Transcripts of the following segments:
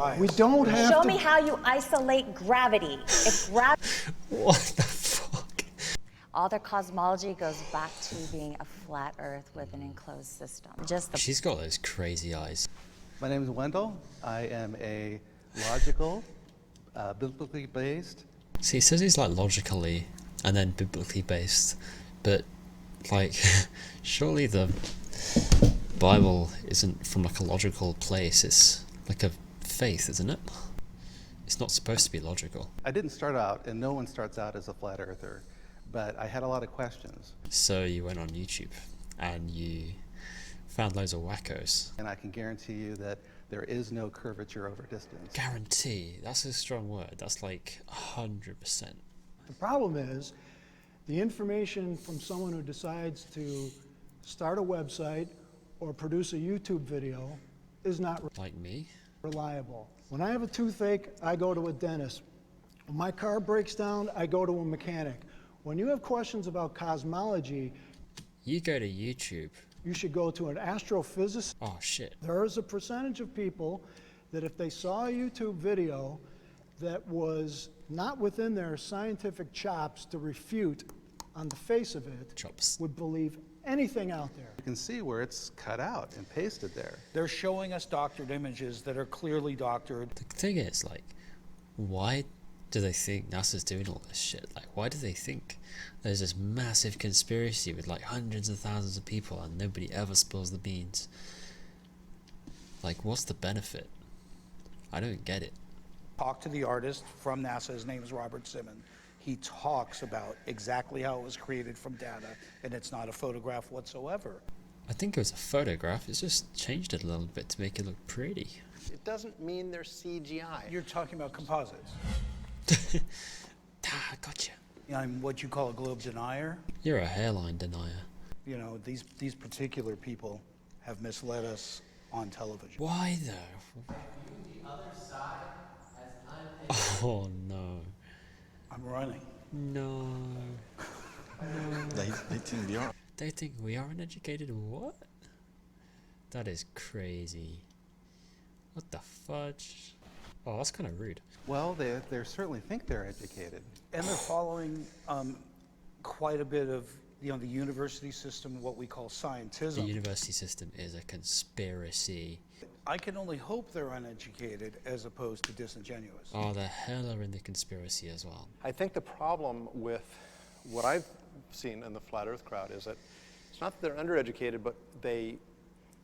bias. We don't have Show to... me how you isolate gravity. If What the fuck? all their cosmology goes back to being a flat Earth with an enclosed system. She's got those crazy eyes. My name is Wendell. I am a logical, biblically based. See, it says he's like logically and then biblically based, but like, surely the Bible isn't from like a logical place. It's like a faith, isn't it? It's not supposed to be logical. I didn't start out, and no one starts out as a flat earther, but I had a lot of questions. So you went on YouTube and you found loads of wackos. And I can guarantee you that there is no curvature over distance. Guarantee, that's a strong word. That's like 100%. The problem is the information from someone who decides to start a website or produce a YouTube video is not Like me? reliable. When I have a toothache, I go to a dentist. When my car breaks down, I go to a mechanic. When you have questions about cosmology, You go to YouTube. you should go to an astrophysicist. Oh shit. There is a percentage of people that if they saw a YouTube video that was not within their scientific chops to refute on the face of it, Chops. would believe anything out there. You can see where it's cut out and pasted there. They're showing us doctored images that are clearly doctored. The thing is, like, why do they think NASA's doing all this shit? Like, why do they think there's this massive conspiracy with like hundreds of thousands of people and nobody ever spills the beans? Like, what's the benefit? I don't get it. Talk to the artist from NASA. His name is Robert Simmons. He talks about exactly how it was created from data, and it's not a photograph whatsoever. I think it was a photograph. It's just changed it a little bit to make it look pretty. It doesn't mean they're CGI. You're talking about composites. Gotcha. I'm what you call a globe denier. You're a hairline denier. You know, these particular people have misled us on television. Why though? Oh no. I'm running. No. They think we are. They think we are uneducated? What? That is crazy. What the fudge? Oh, that's kind of rude. Well, they certainly think they're educated. And they're following quite a bit of, you know, the university system, what we call The scientism. university system is a conspiracy. I can only hope they're uneducated as opposed to disingenuous. Oh, the hell are in the conspiracy as well. I think the problem with what I've seen in the flat earth crowd is that it's not that they're undereducated, but they,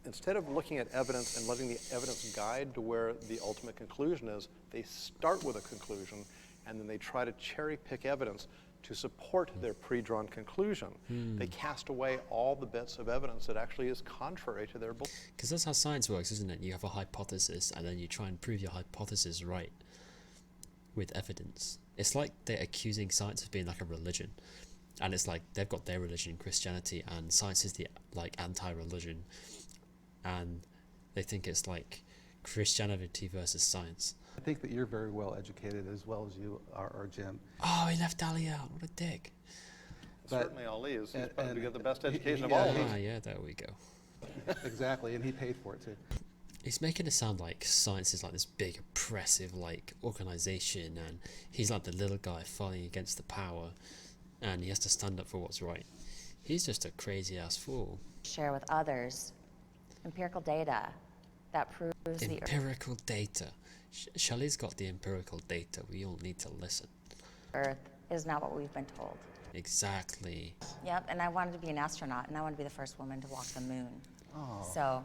instead of looking at evidence and letting the evidence guide to where the ultimate conclusion is, they start with a conclusion and then they try to cherry pick evidence to support their pre-drawn conclusion. They cast away all the bits of evidence that actually is contrary to their belief. Because that's how science works, isn't it? You have a hypothesis and then you try and prove your hypothesis right with evidence. It's like they're accusing science of being like a religion. And it's like they've got their religion, Christianity, and science is the like anti-religion. And they think it's like Christianity versus science. I think that you're very well educated as well as you are Jim. Oh, he left Ali out. What a dick. But- Certainly Ali is. He's and- probably got the best he- education of yeah, all of he- us. Ah, yeah, there we go. Exactly, and he paid for it too. He's making it sound like science is like this big oppressive like organization and he's like the little guy fighting against the power and he has to stand up for what's right. He's just a crazy ass fool. Share with others empirical data that proves the Empirical data. Shelley's got the empirical data. We all need to listen. Earth is not what we've been told. Exactly. Yep, and I wanted to be an astronaut, and I wanted to be the first woman to walk the moon. Oh. So,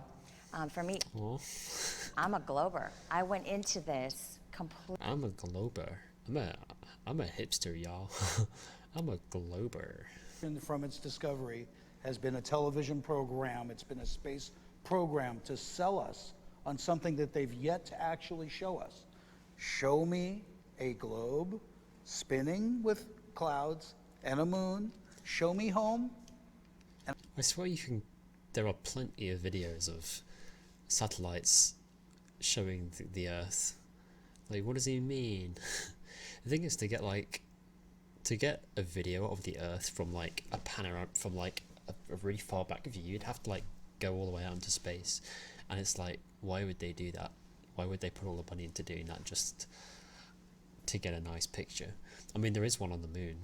for me, Oh, I'm a glober. I went into this completely. I'm a glober. I'm a hipster, y'all. I'm a glober. From its discovery has been a television program, it's been a space program to sell us on something that they've yet to actually show us. Show me a globe spinning with clouds and a moon. Show me home. I swear you can. There are plenty of videos of satellites showing the Earth. Like, what does he mean? The thing is to get a video of the Earth from like a panorama from like a really far back view, you'd have to like go all the way out into space, and it's like, why would they do that? Why would they put all the money into doing that just to get a nice picture? I mean, there is one on the moon,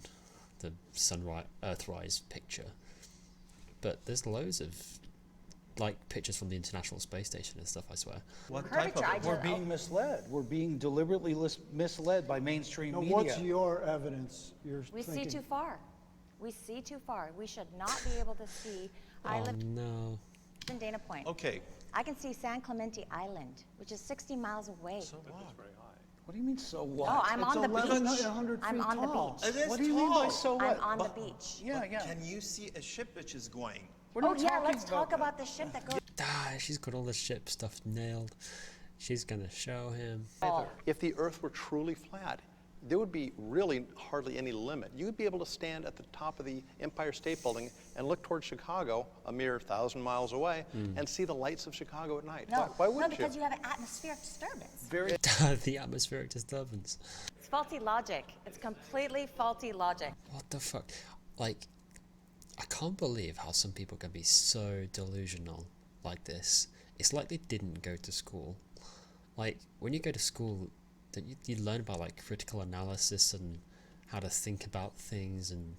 the sunrise, Earthrise picture, but there's loads of like pictures from the International Space Station and stuff, I swear. What type Curvature, of? I We're just- being misled. We're being deliberately misled by mainstream Now, media. what's your evidence you're We see thinking? too far. We see too far. We should not be able to see. I Oh live no. in Dana Point. Okay. I can see San Clemente Island, which is 60 miles away. So what? What do you mean, so what? No, I'm It's on the 1,100 beach. I'm feet on the tall. beach. It is What do you mean by tall. so what? I'm on the But- beach. Yeah, yeah. Can you see a ship which is going? We're Oh not yeah, talking let's talk that. about the ship that goes. Ah, she's got all the ship stuff nailed. She's gonna show him. If the Earth were truly flat, there would be really hardly any limit. You'd be able to stand at the top of the Empire State Building and look towards Chicago, a mere 1,000 miles away, and see the lights of Chicago at night. No, Why wouldn't no, because you have an atmospheric disturbance. Very The atmospheric disturbance. It's faulty logic. It's completely faulty logic. What the fuck? Like, I can't believe how some people can be so delusional like this. It's like they didn't go to school. Like, when you go to school, that you learn about like critical analysis and how to think about things, and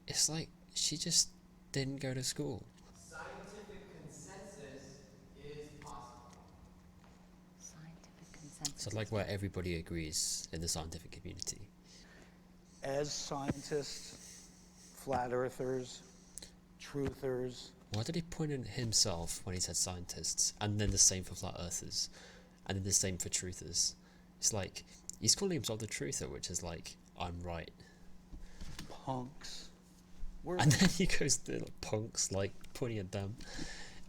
it's like she just didn't go to school. Scientific consensus is possible. Scientific consensus. So like where everybody agrees in the scientific community. as scientists, flat earthers, truthers. Why did he point at himself when he said scientists, and then the same for flat earthers, and then the same for truthers? It's like he's calling himself the truther, which is like, I'm right. Punks. We're And then he goes to the punks, like pointing at them.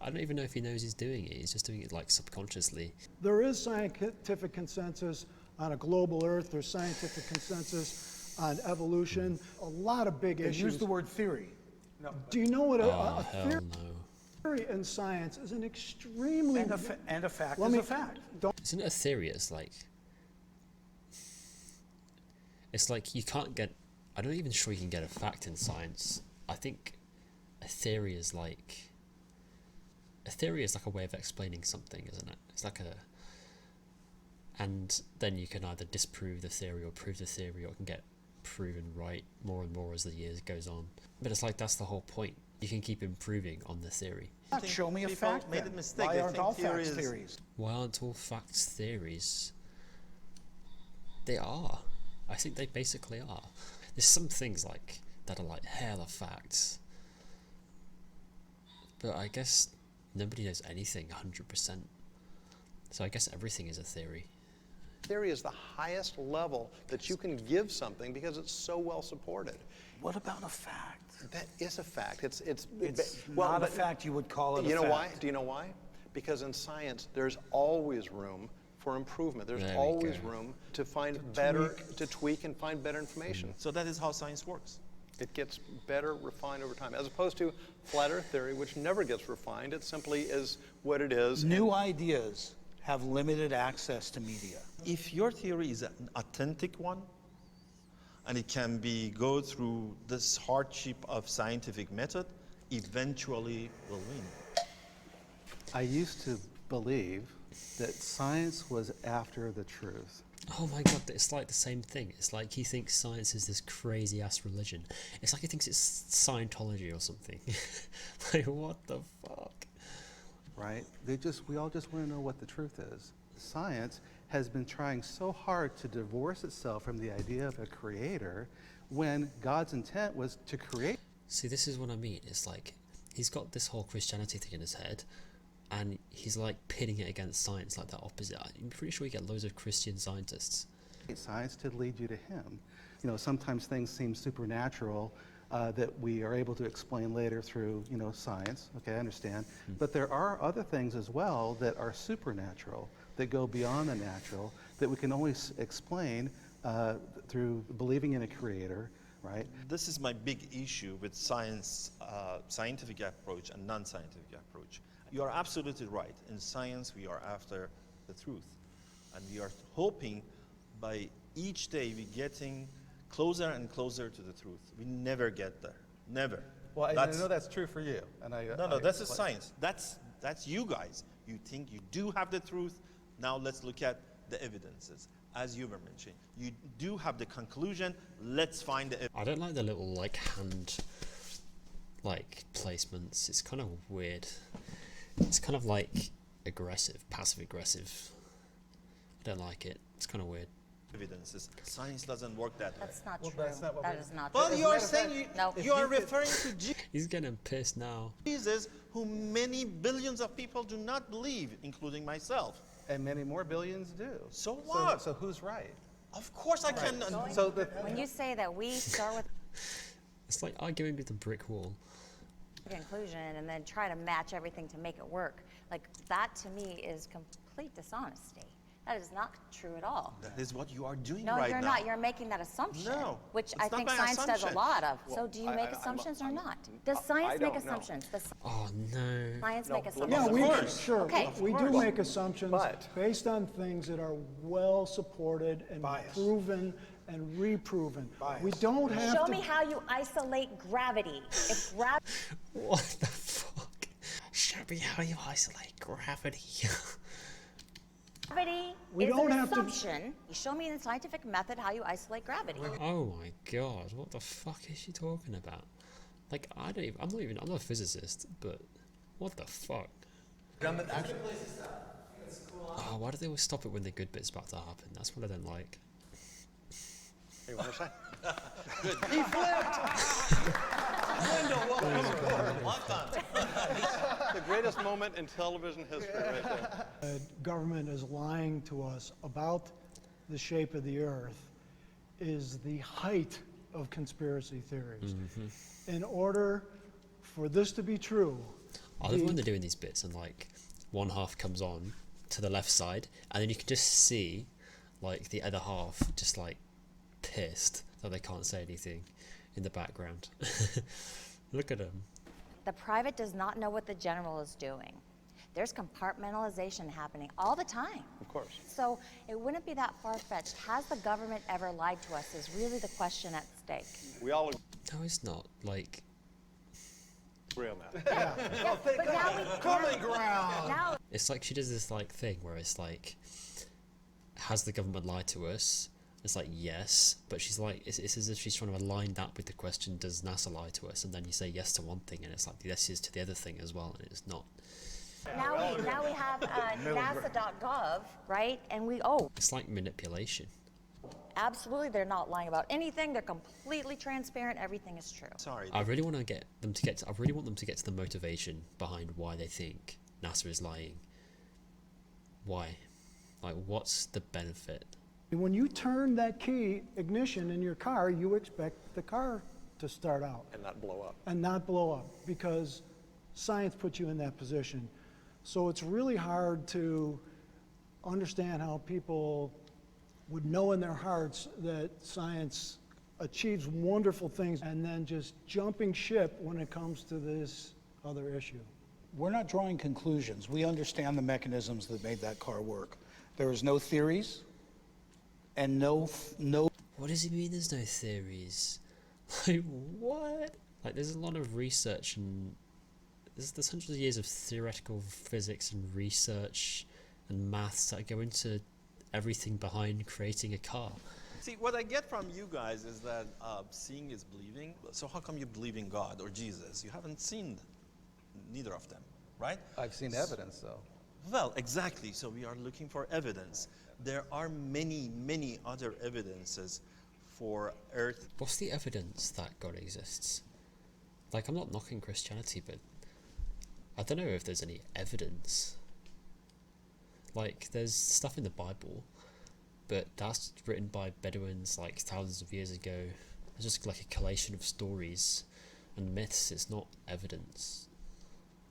I don't even know if he knows he's doing it. He's just doing it like subconsciously. There is scientific consensus on a global Earth. There's scientific consensus on evolution. A lot of big they issues. use the word theory. Do you know what Oh, a hell no. theory in science is an extremely... And a fact Let is me- a fact. Isn't it a theory? It's like you can't get. I'm not even sure you can get a fact in science. I think a theory is like. A theory is like a way of explaining something, isn't it? It's like a. And then you can either disprove the theory or prove the theory, or it can get proven right more and more as the years goes on. But it's like that's the whole point. You can keep improving on the theory. Show me a People fact made then. a mistake. Why They aren't think all theory facts is- theories? Why aren't all facts theories? They are. I think they basically are. There's some things like that are like hella facts. But I guess nobody knows anything 100%. So I guess everything is a theory. Theory is the highest level that you can give something because it's so well supported. What about a fact? That is a fact. It's Not a but- fact you would call it a You know fact. why? Do you know why? Because in science, there's always room for improvement. There's There we always go. room to find better, to tweak and find better information. So that is how science works. It gets better, refined over time, as opposed to flat Earth theory, which never gets refined. It simply is what it is. New ideas have limited access to media. If your theory is an authentic one, and it can be go through this hardship of scientific method, eventually will win. I used to believe that science was after the truth. Oh my god, it's like the same thing. It's like he thinks science is this crazy ass religion. It's like he thinks it's Scientology or something. Like, what the fuck? Right? We all just want to know what the truth is. Science has been trying so hard to divorce itself from the idea of a creator when God's intent was to create. See, this is what I mean. It's like he's got this whole Christianity thing in his head, and he's like pitting it against science, like that opposite. I'm pretty sure you get loads of Christian scientists. Science to lead you to Him. You know, sometimes things seem supernatural that we are able to explain later through, science. Okay, I understand. But there are other things as well that are supernatural, that go beyond the natural, that we can only explain through believing in a creator, right? This is my big issue with science, scientific approach and non-scientific approach. You are absolutely right. In science, we are after the truth. And we are hoping by each day we're getting closer and closer to the truth. We never get there. Never. Well, I That's- know that's true for you. And No, that's a science. That's you guys. You think you do have the truth. Now let's look at the evidences. As you were mentioning, you do have the conclusion. Let's find the evidence. I don't like the little like hand like placements. It's kind of weird. It's kind of like aggressive, passive aggressive. I don't like it. It's kind of weird. Evidences. Science doesn't work that way. That's not Well, true. that's not what That we- is not true. Well, you are saying No. you are referring to He's getting pissed now. Jesus, who many billions of people do not believe, including myself. And many more billions do. So what? So who's right? Of course I can. So the, When you say that we start with It's like arguing with the brick wall. conclusion and then try to match everything to make it work, like that to me is complete dishonesty. That is not true at all. That is what you are doing No, right you're now. not. You're making that assumption, No, which it's I not think my science does a assumption. lot of. So Well, do you make assumptions or not? Does I science make don't know. assumptions? Does Oh no. science No, make believe assumptions? Yeah, Of we, course. sure, Okay. we do make assumptions But- based on things that are well supported and Bias. proven and reproven. Bias. We don't have Show to. me how you isolate gravity. If gravity What the fuck? Show me how you isolate gravity. We is don't an have to- assumption, show me in the scientific method how you isolate gravity. Oh my god, what the fuck is she talking about? Like, I don't even, I'm not a physicist, but what the fuck? Oh, why do they always stop it when the good bit's about to happen? That's what I don't like. Hey, what was that? The greatest moment in television history right there. Government is lying to us about the shape of the earth is the height of conspiracy theories. In order for this to be true, I love when they're doing these bits and like one half comes on to the left side and then you can just see like the other half just like pissed that they can't say anything in the background. Look at them. The private does not know what the general is doing. There's compartmentalization happening all the time. Of course. So it wouldn't be that far-fetched. Has the government ever lied to us is really the question at stake. We all No, it's not. Like, agree on that. But now we common ground. Now it's like she does this like thing where it's like, has the government lied to us? It's like, yes, but she's like, it's as if she's trying to align that with the question, does NASA lie to us? And then you say yes to one thing, and it's like, yes is to the other thing as well, and it's not. now we have NASA.gov, right? And It's like manipulation. absolutely, they're not lying about anything. They're completely transparent. Everything is true. Sorry. I really want to get them to get to, I really want them to get to the motivation behind why they think NASA is lying. Why? Like, what's the benefit? when you turn that key ignition in your car, you expect the car to start out And not blow up. and not blow up because science puts you in that position. So it's really hard to understand how people would know in their hearts that science achieves wonderful things and then just jumping ship when it comes to this other issue. We're not drawing conclusions. We understand the mechanisms that made that car work. There is no theories and no What does he mean there's no theories? Like, what? Like, there's a lot of research and there's hundreds of years of theoretical physics and research and maths that go into everything behind creating a car. See, what I get from you guys is that seeing is believing. So how come you believe in God or Jesus? You haven't seen neither of them, right? I've seen evidence, though. Well, exactly. So we are looking for evidence. There are many, many other evidences for Earth. What's the evidence that God exists? Like, I'm not knocking Christianity, but I don't know if there's any evidence. Like, there's stuff in the Bible, but that's written by Bedouins like thousands of years ago. It's just like a collation of stories and myths. It's not evidence.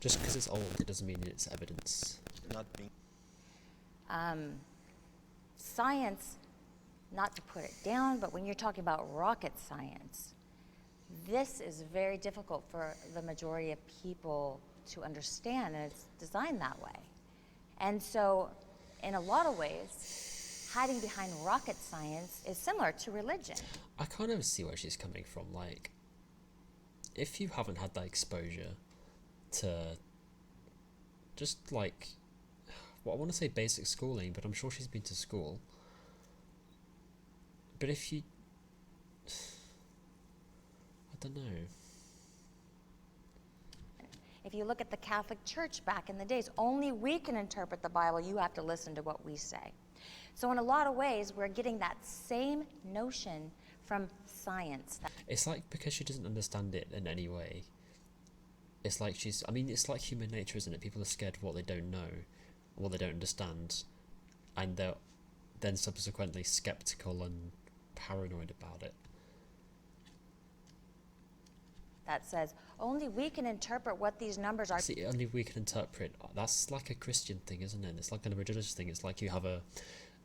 Just because it's old, it doesn't mean it's evidence. Not being Science, not to put it down, but when you're talking about rocket science, this is very difficult for the majority of people to understand, and it's designed that way. And so, in a lot of ways, hiding behind rocket science is similar to religion. I kind of see where she's coming from. Like, if you haven't had that exposure to just like well, I want to say basic schooling, but I'm sure she's been to school. But if you, I don't know. If you look at the Catholic Church back in the days, only we can interpret the Bible. You have to listen to what we say. So in a lot of ways, we're getting that same notion from science. It's like because she doesn't understand it in any way. It's like it's like human nature, isn't it? People are scared of what they don't know, what they don't understand, and they're then subsequently skeptical and paranoid about it. That says only we can interpret what these numbers are. See, only we can interpret. That's like a Christian thing, isn't it? It's like a religious thing. It's like you have an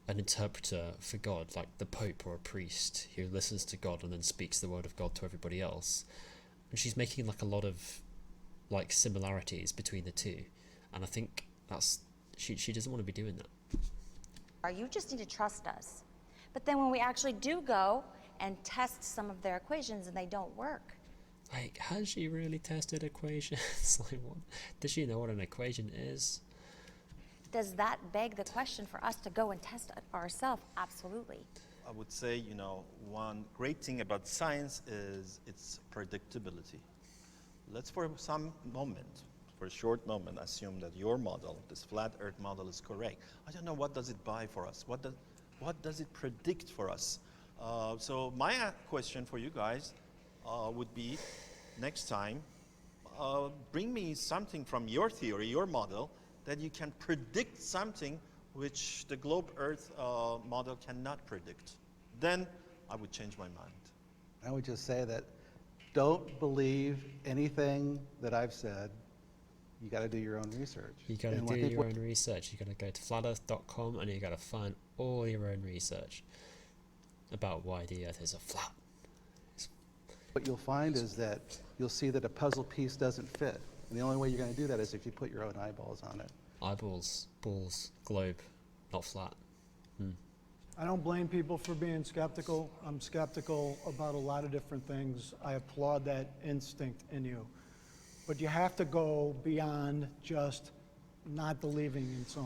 interpreter for God, like the Pope or a priest who listens to God and then speaks the word of God to everybody else. And she's making like a lot of like similarities between the two, and I think that's she doesn't want to be doing that. You just need to trust us. But then when we actually do go and test some of their equations and they don't work, Like, has she really tested equations? Like, what? Does she know what an equation is? does that beg the question for us to go and test it ourselves? Absolutely. I would say, one great thing about science is its predictability. Let's for a short moment, assume that your model, this flat Earth model, is correct. I don't know, what does it buy for us? What does it predict for us? So my question for you guys would be, next time, bring me something from your theory, your model, that you can predict something which the globe Earth model cannot predict. Then I would change my mind. I would just say that don't believe anything that I've said. You got to do your own research. You got to And do I think your own research. You got to go to flatearth.com and you got to find all your own research about why the Earth is a flat. what you'll find is that you'll see that a puzzle piece doesn't fit. And the only way you're going to do that is if you put your own eyeballs on it. Eyeballs, balls, globe, not flat. I don't blame people for being skeptical. I'm skeptical about a lot of different things. I applaud that instinct in you. But you have to go beyond just not believing in something.